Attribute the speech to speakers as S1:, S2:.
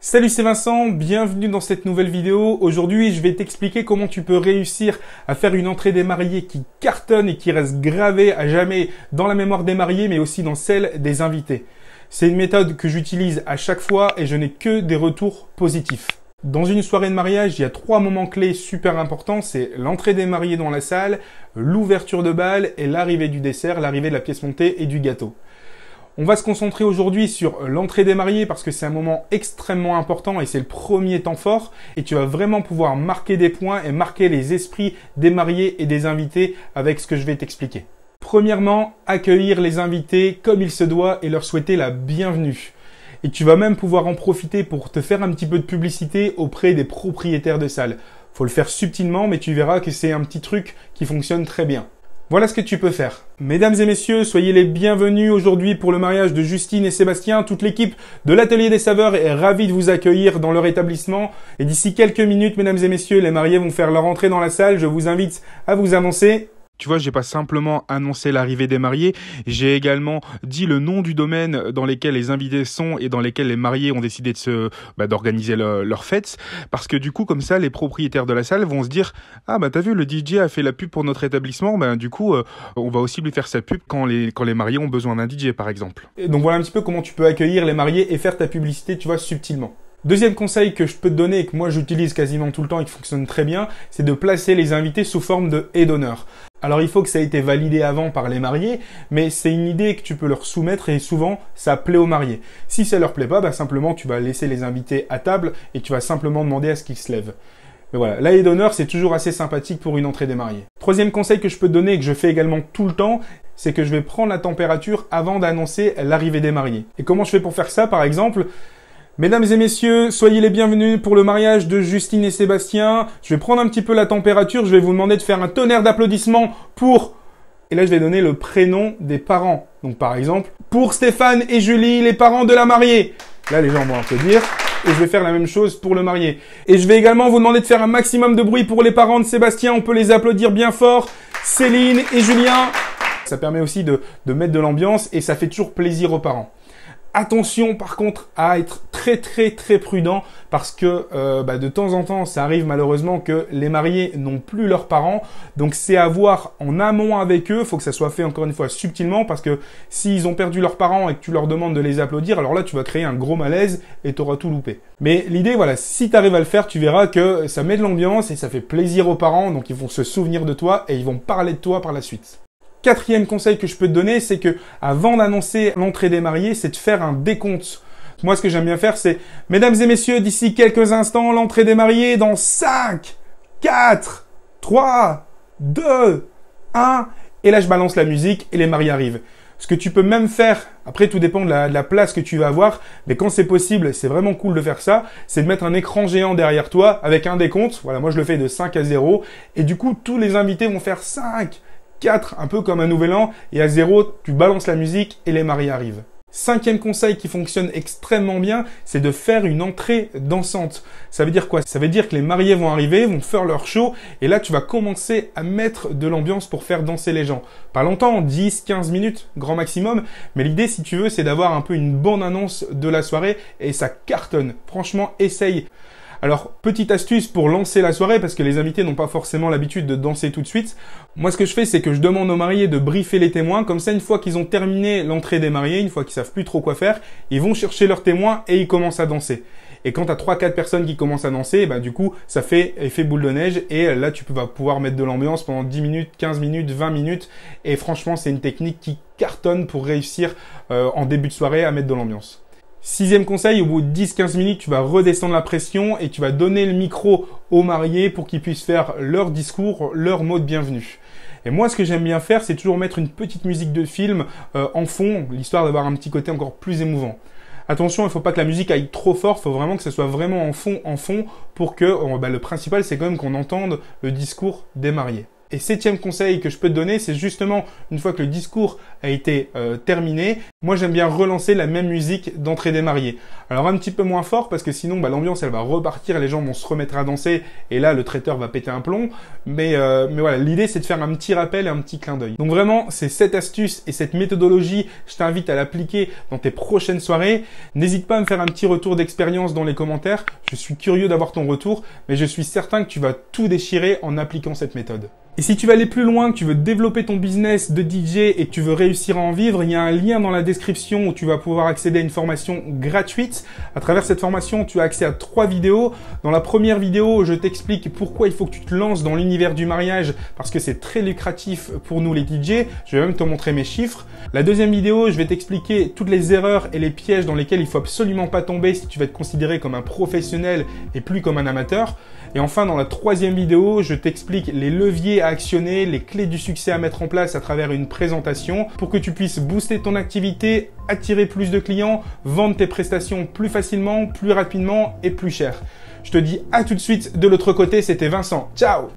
S1: Salut, c'est Vincent, bienvenue dans cette nouvelle vidéo. Aujourd'hui, je vais t'expliquer comment tu peux réussir à faire une entrée des mariés qui cartonne et qui reste gravée à jamais dans la mémoire des mariés, mais aussi dans celle des invités. C'est une méthode que j'utilise à chaque fois et je n'ai que des retours positifs. Dans une soirée de mariage, il y a 3 moments clés super importants. C'est l'entrée des mariés dans la salle, l'ouverture de bal et l'arrivée du dessert, l'arrivée de la pièce montée et du gâteau. On va se concentrer aujourd'hui sur l'entrée des mariés parce que c'est un moment extrêmement important et c'est le premier temps fort et tu vas vraiment pouvoir marquer des points et marquer les esprits des mariés et des invités avec ce que je vais t'expliquer. Premièrement, accueillir les invités comme il se doit et leur souhaiter la bienvenue. Et tu vas même pouvoir en profiter pour te faire un petit peu de publicité auprès des propriétaires de salles. Faut le faire subtilement, mais tu verras que c'est un petit truc qui fonctionne très bien. Voilà ce que tu peux faire. Mesdames et messieurs, soyez les bienvenus aujourd'hui pour le mariage de Justine et Sébastien. Toute l'équipe de l'Atelier des Saveurs est ravie de vous accueillir dans leur établissement. Et d'ici quelques minutes, mesdames et messieurs, les mariés vont faire leur entrée dans la salle. Je vous invite à vous annoncer. Tu vois, j'ai pas simplement annoncé l'arrivée des mariés, j'ai également dit le nom du domaine dans lequel les invités sont et dans lesquels les mariés ont décidé d'organiser leur fête. Parce que du coup, comme ça, les propriétaires de la salle vont se dire « Ah bah t'as vu, le DJ a fait la pub pour notre établissement, du coup, on va aussi lui faire sa pub quand les mariés ont besoin d'un DJ, par exemple. » Et donc voilà un petit peu comment tu peux accueillir les mariés et faire ta publicité, tu vois, subtilement. Deuxième conseil que je peux te donner et que moi j'utilise quasiment tout le temps et qui fonctionne très bien, c'est de placer les invités sous forme de aide d'honneur. Alors il faut que ça ait été validé avant par les mariés, mais c'est une idée que tu peux leur soumettre et souvent ça plaît aux mariés. Si ça leur plaît pas, simplement tu vas laisser les invités à table et tu vas simplement demander à ce qu'ils se lèvent. Mais voilà, l'aide d'honneur c'est toujours assez sympathique pour une entrée des mariés. Troisième conseil que je peux te donner et que je fais également tout le temps, c'est que je vais prendre la température avant d'annoncer l'arrivée des mariés. Et comment je fais pour faire ça par exemple ? Mesdames et messieurs, soyez les bienvenus pour le mariage de Justine et Sébastien. Je vais prendre un petit peu la température, je vais vous demander de faire un tonnerre d'applaudissements pour... Et là, je vais donner le prénom des parents. Donc par exemple, pour Stéphane et Julie, les parents de la mariée. Là, les gens vont applaudir. Et je vais faire la même chose pour le marié. Et je vais également vous demander de faire un maximum de bruit pour les parents de Sébastien. On peut les applaudir bien fort. Céline et Julien. Ça permet aussi de mettre de l'ambiance et ça fait toujours plaisir aux parents. Attention par contre à être très prudent parce que de temps en temps ça arrive malheureusement que les mariés n'ont plus leurs parents, donc c'est à voir en amont avec eux. Faut que ça soit fait encore une fois subtilement parce que s'ils ont perdu leurs parents et que tu leur demandes de les applaudir, alors là tu vas créer un gros malaise et tu auras tout loupé. Mais l'idée voilà, si tu arrives à le faire, tu verras que ça met de l'ambiance et ça fait plaisir aux parents, donc ils vont se souvenir de toi et ils vont parler de toi par la suite. Quatrième conseil que je peux te donner, c'est que avant d'annoncer l'entrée des mariés, c'est de faire un décompte. Moi, ce que j'aime bien faire, c'est « Mesdames et messieurs, d'ici quelques instants, l'entrée des mariés dans 5, 4, 3, 2, 1... » Et là, je balance la musique et les mariés arrivent. Ce que tu peux même faire, après tout dépend de la place que tu vas avoir, mais quand c'est possible, c'est vraiment cool de faire ça, c'est de mettre un écran géant derrière toi avec un décompte. Voilà, moi je le fais de 5 à 0. Et du coup, tous les invités vont faire 5, 4, un peu comme un nouvel an, et à 0, tu balances la musique et les mariés arrivent. Cinquième conseil qui fonctionne extrêmement bien, c'est de faire une entrée dansante. Ça veut dire quoi? Ça veut dire que les mariés vont arriver, vont faire leur show, et là tu vas commencer à mettre de l'ambiance pour faire danser les gens. Pas longtemps, 10, 15 minutes, grand maximum, mais l'idée si tu veux, c'est d'avoir un peu une bonne annonce de la soirée, et ça cartonne. Franchement, essaye. Alors, petite astuce pour lancer la soirée, parce que les invités n'ont pas forcément l'habitude de danser tout de suite. Moi, ce que je fais, c'est que je demande aux mariés de briefer les témoins. Comme ça, une fois qu'ils ont terminé l'entrée des mariés, une fois qu'ils savent plus trop quoi faire, ils vont chercher leurs témoins et ils commencent à danser. Et quand tu as 3-4 personnes qui commencent à danser, du coup, ça fait effet boule de neige. Et là, tu vas pouvoir mettre de l'ambiance pendant 10 minutes, 15 minutes, 20 minutes. Et franchement, c'est une technique qui cartonne pour réussir en début de soirée à mettre de l'ambiance. Sixième conseil, au bout de 10-15 minutes, tu vas redescendre la pression et tu vas donner le micro aux mariés pour qu'ils puissent faire leur discours, leur mot de bienvenue. Et moi, ce que j'aime bien faire, c'est toujours mettre une petite musique de film en fond, l'histoire d'avoir un petit côté encore plus émouvant. Attention, il ne faut pas que la musique aille trop fort, il faut vraiment que ça soit vraiment en fond, pour que le principal, c'est quand même qu'on entende le discours des mariés. Et 7e conseil que je peux te donner, c'est justement, une fois que le discours a été terminé, moi j'aime bien relancer la même musique d'entrée des mariés. Alors un petit peu moins fort parce que sinon l'ambiance elle va repartir, les gens vont se remettre à danser et là le traiteur va péter un plomb. Mais voilà, l'idée c'est de faire un petit rappel et un petit clin d'œil. Donc vraiment, c'est cette astuce et cette méthodologie, je t'invite à l'appliquer dans tes prochaines soirées. N'hésite pas à me faire un petit retour d'expérience dans les commentaires. Je suis curieux d'avoir ton retour, mais je suis certain que tu vas tout déchirer en appliquant cette méthode. Et si tu veux aller plus loin, que tu veux développer ton business de DJ et que tu veux réussir à en vivre, il y a un lien dans la description où tu vas pouvoir accéder à une formation gratuite. À travers cette formation, tu as accès à 3 vidéos. Dans la première vidéo, je t'explique pourquoi il faut que tu te lances dans l'univers du mariage parce que c'est très lucratif pour nous les DJ. Je vais même te montrer mes chiffres. La deuxième vidéo, je vais t'expliquer toutes les erreurs et les pièges dans lesquels il faut absolument pas tomber si tu veux être considéré comme un professionnel et plus comme un amateur. Et enfin, dans la 3e vidéo, je t'explique les leviers à actionner, les clés du succès à mettre en place à travers une présentation pour que tu puisses booster ton activité, attirer plus de clients, vendre tes prestations plus facilement, plus rapidement et plus cher. Je te dis à tout de suite de l'autre côté, c'était Vincent. Ciao!